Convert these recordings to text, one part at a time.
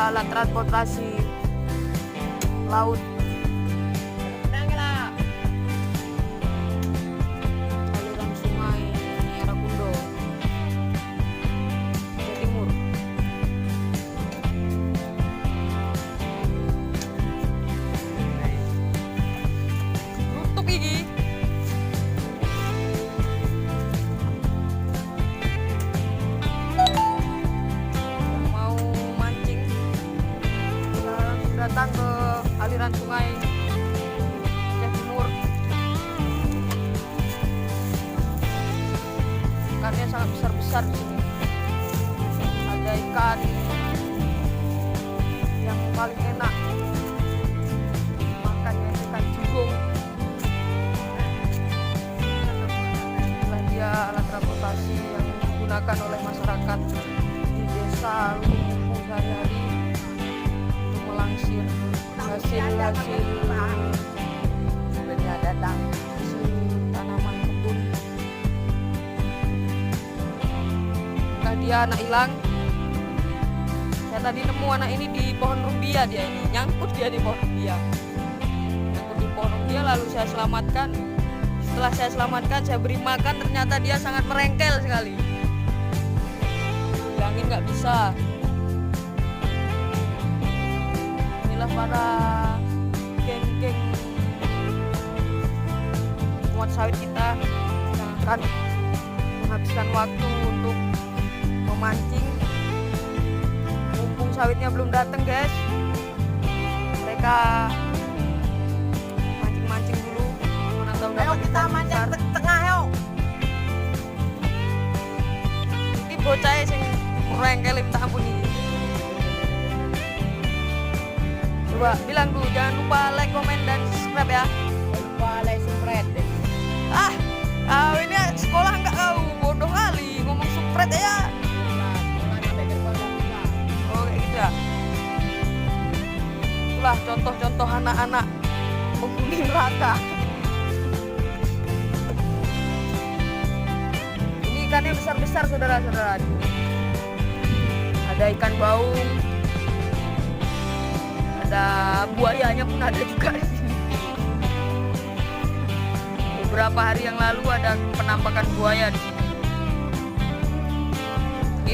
alat transportasi laut. Aliran sungai Arakundo, Jawa Timur. Tutup gigi. Datang ke aliran sungai Jawa Timur. Ikannya sangat besar-besar di sini. Ada ikan yang paling enak makannya ikan jigong. Inilah dia alat transportasi yang digunakan oleh masyarakat di desa Lumbung sehari-hari melangsir hasil-hasil sebenarnya datang hasil tanaman kebun. Nah, dia anak hilang. Saya tadi nemu anak ini di pohon rumbia, dia ini nyangkut dia di pohon rumbia. Nyangkut di pohon rumbia lalu saya selamatkan. Setelah saya selamatkan, saya beri makan, ternyata dia sangat merengkel sekali. Bilangin nggak bisa. Para geng-geng muat sawit kita yang akan menghabiskan waktu untuk memancing. Mumpung sawitnya belum datang, guys, mereka mancing-mancing dulu. Mana tahu dapat kita mancing tengah yuk. Ini bocah sing merengkel minta ampun ini. Coba bilang dulu, jangan lupa like, komen, dan subscribe ya. Jangan lupa like, subscribe deh. Ini sekolah enggak kau? Bodoh kali, ngomong subscribe ya. Oh kayak gitu ya. Itulah contoh-contoh anak-anak penghuni neraka. Ini ikannya besar-besar saudara-saudara. Ada ikan baung. Ada buayanya pun ada juga di sini. Beberapa hari yang lalu ada penampakan buaya di sini.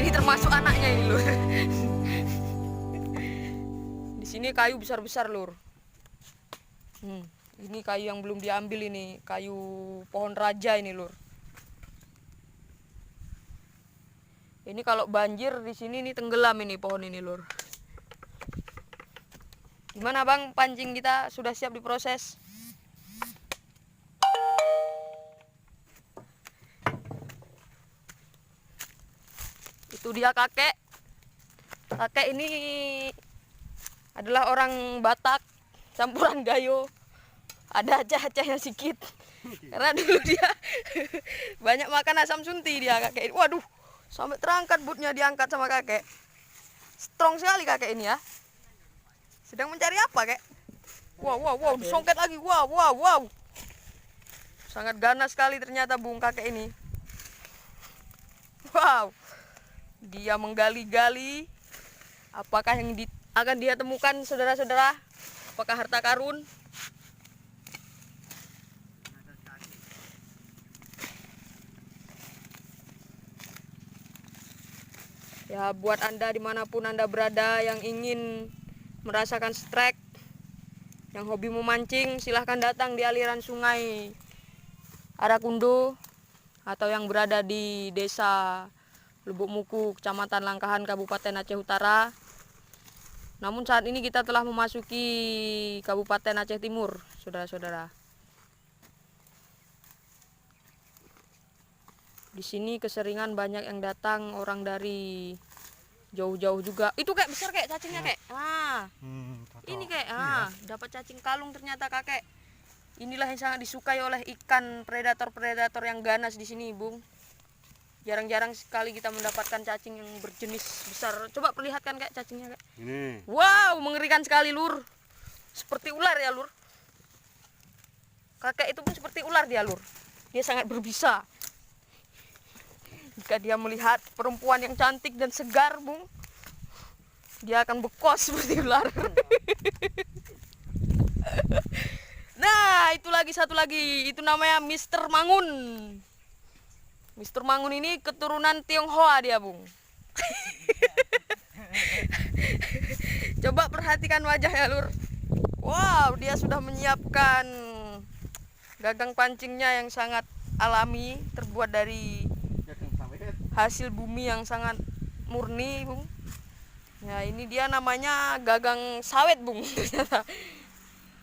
Ini termasuk anaknya ini lur. Di sini kayu besar-besar lur. Ini kayu yang belum diambil ini, kayu pohon raja ini lur. Ini kalau banjir di sini ini tenggelam ini pohon ini lur. Gimana bang, pancing kita sudah siap diproses? Itu dia kakek. Kakek ini adalah orang Batak, campuran Gayo. Ada aceh-acehnya sedikit. Karena dulu dia banyak makan asam sunti dia kakek. Waduh, sampai terangkat butnya diangkat sama kakek. Strong sekali kakek ini ya. Sedang mencari apa, kek? Wow, disongket lagi. Wow. Sangat ganas sekali ternyata bung kakek ini. Wow. Dia menggali-gali. Apakah yang akan dia temukan, saudara-saudara? Apakah harta karun? Ya, buat Anda dimanapun Anda berada yang ingin merasakan strike, yang hobi memancing, silahkan datang di aliran sungai Arakundo atau yang berada di desa Lubuk Muku, Kecamatan Langkahan, Kabupaten Aceh Utara. Namun saat ini kita telah memasuki Kabupaten Aceh Timur, saudara-saudara. Di sini keseringan banyak yang datang orang dari jauh-jauh juga. Itu kayak besar kayak cacingnya kayak. Ini kayak dapat cacing kalung ternyata kakek. Inilah yang sangat disukai oleh ikan predator-predator yang ganas di sini, Bung. Jarang-jarang sekali kita mendapatkan cacing yang berjenis besar. Coba perlihatkan kayak cacingnya kayak. Ini. Wow, mengerikan sekali, Lur. Seperti ular ya, Lur. Kakek itu pun seperti ular dia, Lur. Dia sangat berbisa. Jika dia melihat perempuan yang cantik dan segar, Bung, dia akan bekos seperti ular. Nah, itu lagi satu lagi, itu namanya Mister Mangun. Mister Mangun ini keturunan Tionghoa dia, Bung. Coba perhatikan wajahnya, Lur. Wow, dia sudah menyiapkan gagang pancingnya yang sangat alami, terbuat dari hasil bumi yang sangat murni, Bung. Ya, ini dia namanya gagang sawit, Bung. Ternyata.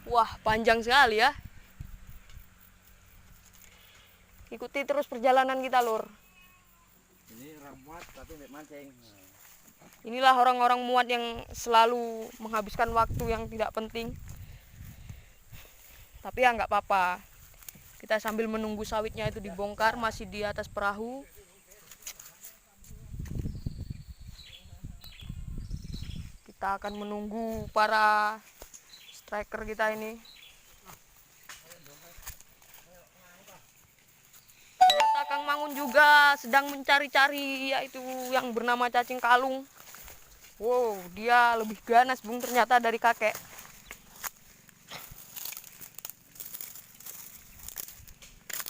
Wah, panjang sekali ya. Ikuti terus perjalanan kita, Lur. Ini orang muat tapi nggak mancing. Inilah orang-orang muat yang selalu menghabiskan waktu yang tidak penting. Tapi ya nggak apa-apa. Kita sambil menunggu sawitnya itu dibongkar, masih di atas perahu. Kita akan menunggu para striker kita ini. Ternyata Kang Mangun juga sedang mencari-cari, yaitu yang bernama cacing kalung. Wow, dia lebih ganas, Bung, ternyata dari kakek.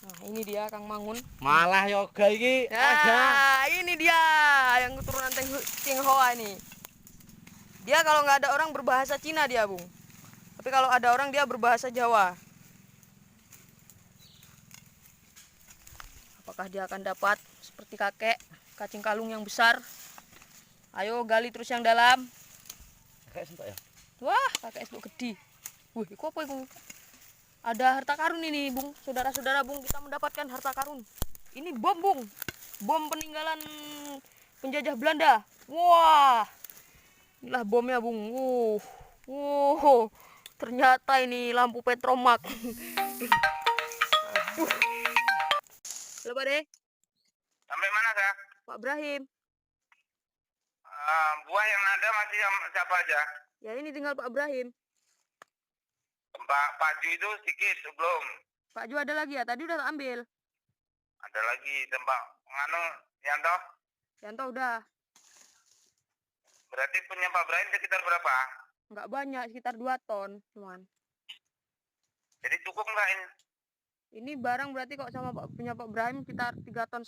Nah, ini dia Kang Mangun. Malah yoga iki. Nah, ini dia yang keturunan Tionghoa ini. Dia kalau nggak ada orang berbahasa Cina dia, Bung. Tapi kalau ada orang dia berbahasa Jawa. Apakah dia akan dapat seperti kakek cacing kalung yang besar? Ayo gali terus yang dalam. Kakek sentak ya? Wah, kakek itu gede. Wih, itu apa itu? Ada harta karun ini, Bung. Saudara-saudara, Bung, kita mendapatkan harta karun. Ini bom, Bung. Bom peninggalan penjajah Belanda. Wah. Inilah bomnya, Bung. Ternyata ini lampu petromak. Aduh. Halo, Pak De. Sampai mana, Kak? Pak Ibrahim. Buah yang ada masih siapa aja? Ya, ini tinggal Pak Ibrahim. Pak Ju itu sedikit belum. Pak Ju ada lagi ya? Tadi udah tak ambil. Ada lagi tempat nganu Yanto. Yanto udah. Berarti punya Pak Brian sekitar berapa? Nggak banyak, sekitar 2 ton cuman. Jadi cukup nggak ini? Ini barang berarti kok sama punya Pak Ibrahim sekitar 3,5 ton.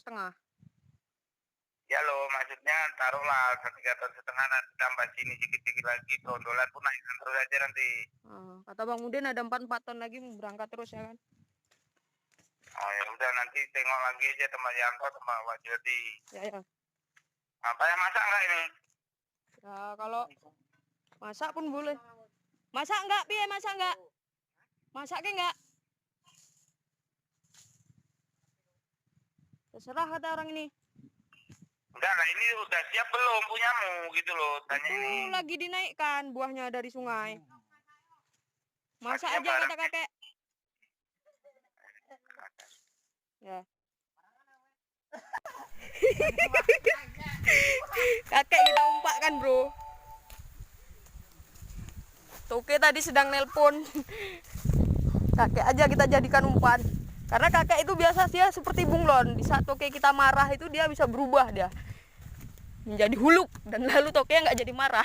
Ya loh, maksudnya taruhlah 3,5 ton nanti tambah sini sedikit-sedikit lagi, dolar pun naikkan terus aja nanti. Kata Bang Udin ada 4 ton lagi berangkat terus ya kan? Oh ya udah, nanti tengok lagi aja tempat Yanto, tempat Wajodi. Ya. Apa yang masak nggak ini? Ya kalau masak pun boleh. Masak enggak, Piye? Masak enggak? Masaknya enggak? Terserah kata orang ini. Enggak lah, ini udah siap belum punyamu gitu loh, tanya Itu ini. lagi dinaikkan buahnya dari sungai. Masak Maksudnya aja kata barang- kakek. Ya. Kakek kita umpak kan, Bro. Toke tadi sedang nelpon. Kakek aja kita jadikan umpan. Karena kakek itu biasa dia seperti bunglon. Di saat toke kita marah itu dia bisa berubah dia menjadi huluk, dan lalu toke nggak jadi marah.